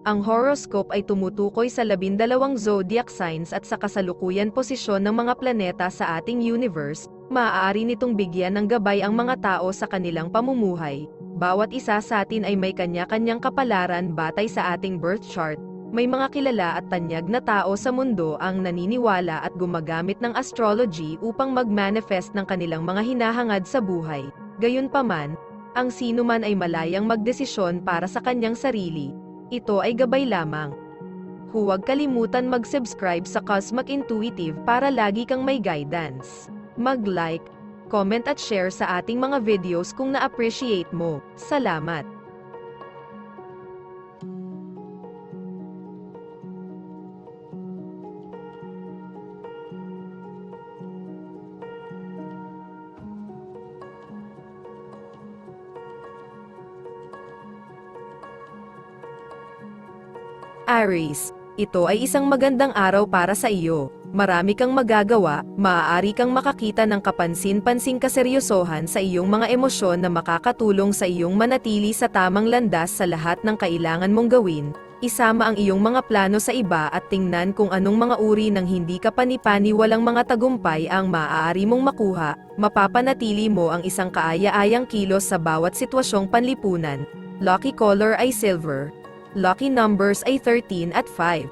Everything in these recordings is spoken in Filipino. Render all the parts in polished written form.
Ang horoscope ay tumutukoy sa 12 zodiac signs at sa kasalukuyan posisyon ng mga planeta sa ating universe. Maaari nitong bigyan ng gabay ang mga tao sa kanilang pamumuhay. Bawat isa sa atin ay may kanya-kanyang kapalaran batay sa ating birth chart. May mga kilala at tanyag na tao sa mundo ang naniniwala at gumagamit ng astrology upang mag-manifest ng kanilang mga hinahangad sa buhay. Gayunpaman, ang sinuman ay malayang magdesisyon para sa kanyang sarili. Ito ay gabay lamang. Huwag kalimutan mag-subscribe sa Cosmic Intuitive para lagi kang may guidance. Mag-like, comment at share sa ating mga videos kung na-appreciate mo. Salamat! Aries, ito ay isang magandang araw para sa iyo. Marami kang magagawa, maaari kang makakita ng kapansin-pansing kaseryosohan sa iyong mga emosyon na makakatulong sa iyong manatili sa tamang landas sa lahat ng kailangan mong gawin. Isama ang iyong mga plano sa iba at tingnan kung anong mga uri ng hindi kapani-paniwalang mga tagumpay ang maaari mong makuha. Mapapanatili mo ang isang kaaya-ayang kilos sa bawat sitwasyong panlipunan. Lucky color ay silver. Lucky numbers ay 13 at 5.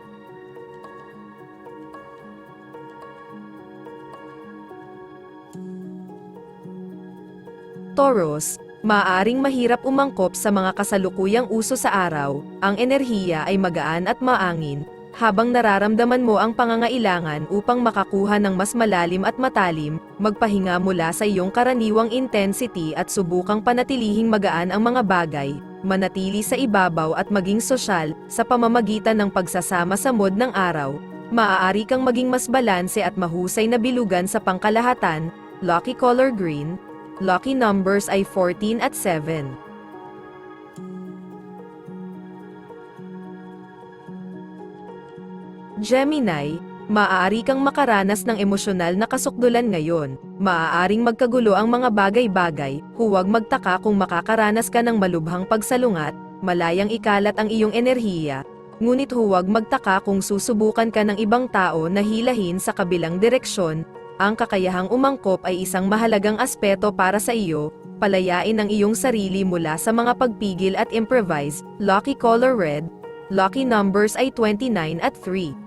Taurus, maaaring mahirap umangkop sa mga kasalukuyang uso sa araw. Ang enerhiya ay magaan at maangin, habang nararamdaman mo ang pangangailangan upang makakuha ng mas malalim at matalim. Magpahinga mula sa iyong karaniwang intensity at subukang panatilihing magaan ang mga bagay. Manatili sa ibabaw at maging sosyal, sa pamamagitan ng pagsasama sa mood ng araw. Maaari kang maging mas balanse at mahusay na bilugan sa pangkalahatan. Lucky color green. Lucky numbers ay 14 at 7. Gemini, maaari kang makaranas ng emosyonal na kasukdulan ngayon. Maaaring magkagulo ang mga bagay-bagay, huwag magtaka kung makakaranas ka ng malubhang pagsalungat, malayang ikalat ang iyong enerhiya. Ngunit huwag magtaka kung susubukan ka ng ibang tao na hilahin sa kabilang direksyon. Ang kakayahang umangkop ay isang mahalagang aspeto para sa iyo. Palayain ang iyong sarili mula sa mga pagpigil at improvise. Lucky color red. Lucky numbers ay 29 at 3.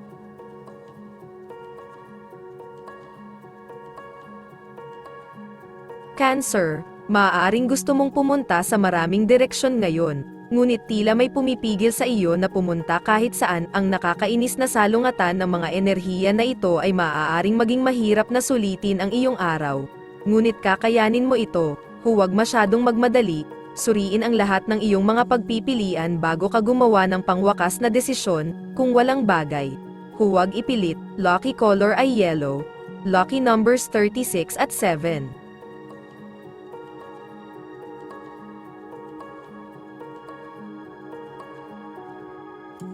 Cancer, maaaring gusto mong pumunta sa maraming direksyon ngayon, ngunit tila may pumipigil sa iyo na pumunta kahit saan. Ang nakakainis na salungatan ng mga enerhiya na ito ay maaaring maging mahirap na sulitin ang iyong araw. Ngunit kakayanin mo ito, huwag masyadong magmadali, suriin ang lahat ng iyong mga pagpipilian bago ka gumawa ng pangwakas na desisyon. Kung walang bagay, huwag ipilit. Lucky color ay yellow. Lucky numbers 36 at 7.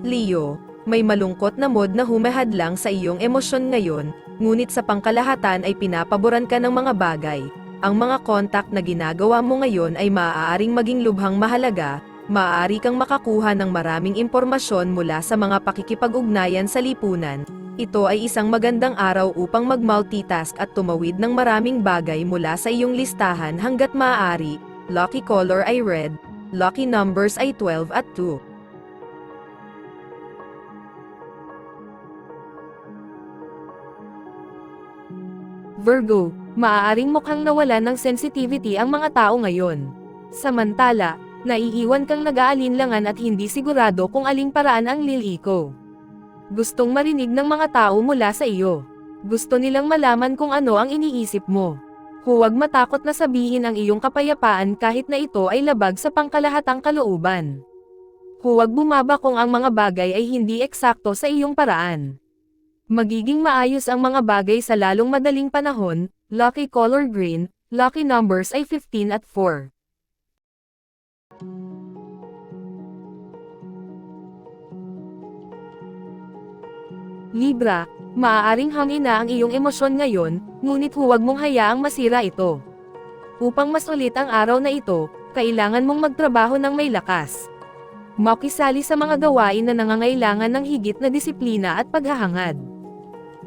Leo, may malungkot na mood na humahadlang sa iyong emosyon ngayon, ngunit sa pangkalahatan ay pinapaboran ka ng mga bagay. Ang mga kontak na ginagawa mo ngayon ay maaaring maging lubhang mahalaga. Maaari kang makakuha ng maraming impormasyon mula sa mga pakikipag-ugnayan sa lipunan. Ito ay isang magandang araw upang mag-multitask at tumawid ng maraming bagay mula sa iyong listahan hanggat maaari. Lucky color ay red. Lucky numbers ay 12 at 2. Virgo, maaaring mukhang nawalan ng sensitivity ang mga tao ngayon. Samantala, naiiwan kang nag-aalinlangan at hindi sigurado kung aling paraan ang liliko. Gustong marinig ng mga tao mula sa iyo. Gusto nilang malaman kung ano ang iniisip mo. Huwag matakot na sabihin ang iyong kapayapaan kahit na ito ay labag sa pangkalahatang kalooban. Huwag bumaba kung ang mga bagay ay hindi eksakto sa iyong paraan. Magiging maayos ang mga bagay sa lalong madaling panahon. Lucky color green. Lucky numbers ay 15 at 4. Libra, maaaring hangin na ang iyong emosyon ngayon, ngunit huwag mong hayaang masira ito. Upang masulit ang araw na ito, kailangan mong magtrabaho ng may lakas. Makisali sa mga gawain na nangangailangan ng higit na disiplina at paghahangad.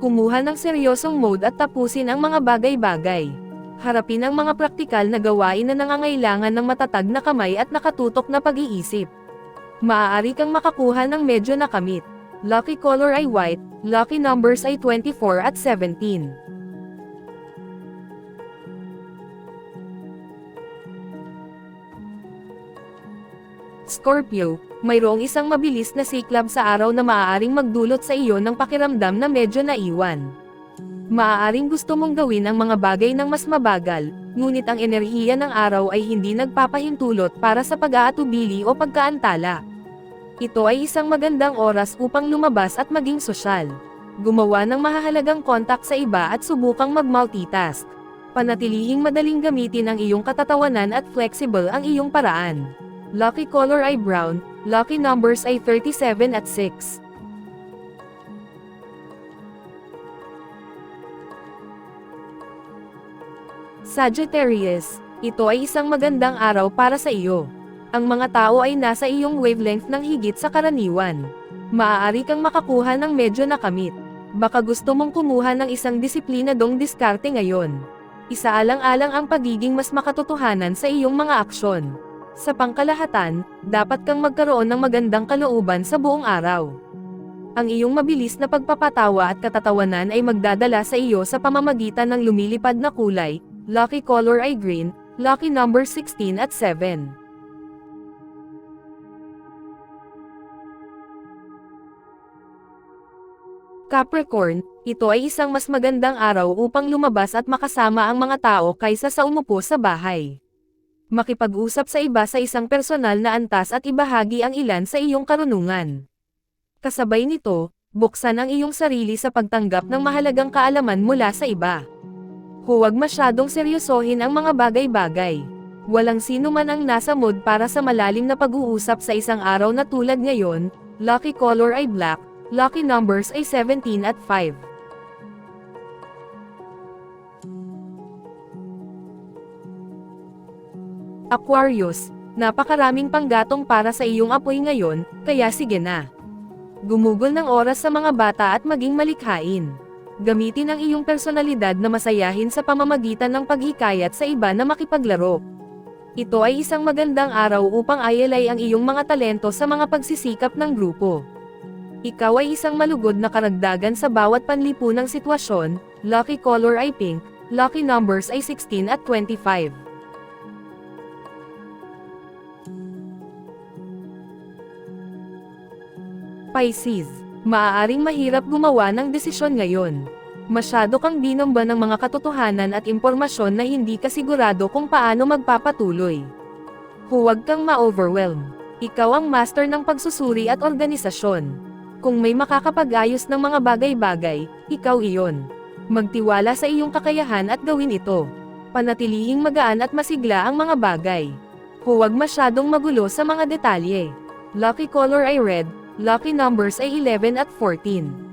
Kumuha ng seryosong mode at tapusin ang mga bagay-bagay. Harapin ang mga praktikal na gawain na nangangailangan ng matatag na kamay at nakatutok na pag-iisip. Maaari kang makakuha ng medyo nakamit. Lucky color ay white, lucky numbers ay 24 at 17. Scorpio, mayroong isang mabilis na siklab sa araw na maaaring magdulot sa iyo ng pakiramdam na medyo naiwan. Maaaring gusto mong gawin ang mga bagay ng mas mabagal, ngunit ang enerhiya ng araw ay hindi nagpapahintulot para sa pag-aatubili o pagkaantala. Ito ay isang magandang oras upang lumabas at maging sosyal. Gumawa ng mahahalagang kontak sa iba at subukang mag-multitask. Panatilihing madaling gamitin ang iyong katatawanan at flexible ang iyong paraan. Lucky color ay brown, lucky numbers ay 37 at 6. Sagittarius, ito ay isang magandang araw para sa iyo. Ang mga tao ay nasa iyong wavelength ng higit sa karaniwan. Maaari kang makakuha ng medyo nakamit. Baka gusto mong kumuha ng isang disiplinadong diskarte ngayon. Isaalang-alang ang pagiging mas makatotohanan sa iyong mga aksyon. Sa pangkalahatan, dapat kang magkaroon ng magandang kalooban sa buong araw. Ang iyong mabilis na pagpapatawa at katatawanan ay magdadala sa iyo sa pamamagitan ng lumilipad na kulay. Lucky color ay green, lucky number 16 at 7. Capricorn, ito ay isang mas magandang araw upang lumabas at makasama ang mga tao kaysa sa umupo sa bahay. Makipag-usap sa iba sa isang personal na antas at ibahagi ang ilan sa iyong karunungan. Kasabay nito, buksan ang iyong sarili sa pagtanggap ng mahalagang kaalaman mula sa iba. Huwag masyadong seryosohin ang mga bagay-bagay. Walang sino man ang nasa mood para sa malalim na pag-uusap sa isang araw na tulad ngayon. Lucky color ay black, lucky numbers ay 17 at 5. Aquarius, napakaraming panggatong para sa iyong apoy ngayon, kaya sige na. Gumugol ng oras sa mga bata at maging malikhain. Gamitin ang iyong personalidad na masayahin sa pamamagitan ng paghikayat sa iba na makipaglaro. Ito ay isang magandang araw upang ialay ang iyong mga talento sa mga pagsisikap ng grupo. Ikaw ay isang malugod na karagdagan sa bawat panlipunang sitwasyon. Lucky color ay pink, lucky numbers ay 16 at 25. Pisces, maaaring mahirap gumawa ng desisyon ngayon. Masyado kang binomba ng mga katotohanan at impormasyon na hindi ka sigurado kung paano magpapatuloy. Huwag kang ma-overwhelm. Ikaw ang master ng pagsusuri at organisasyon. Kung may makakapag-ayos ng mga bagay-bagay, ikaw iyon. Magtiwala sa iyong kakayahan at gawin ito. Panatilihing magaan at masigla ang mga bagay. Huwag masyadong magulo sa mga detalye. Lucky color ay red, lucky numbers ay 11 at 14.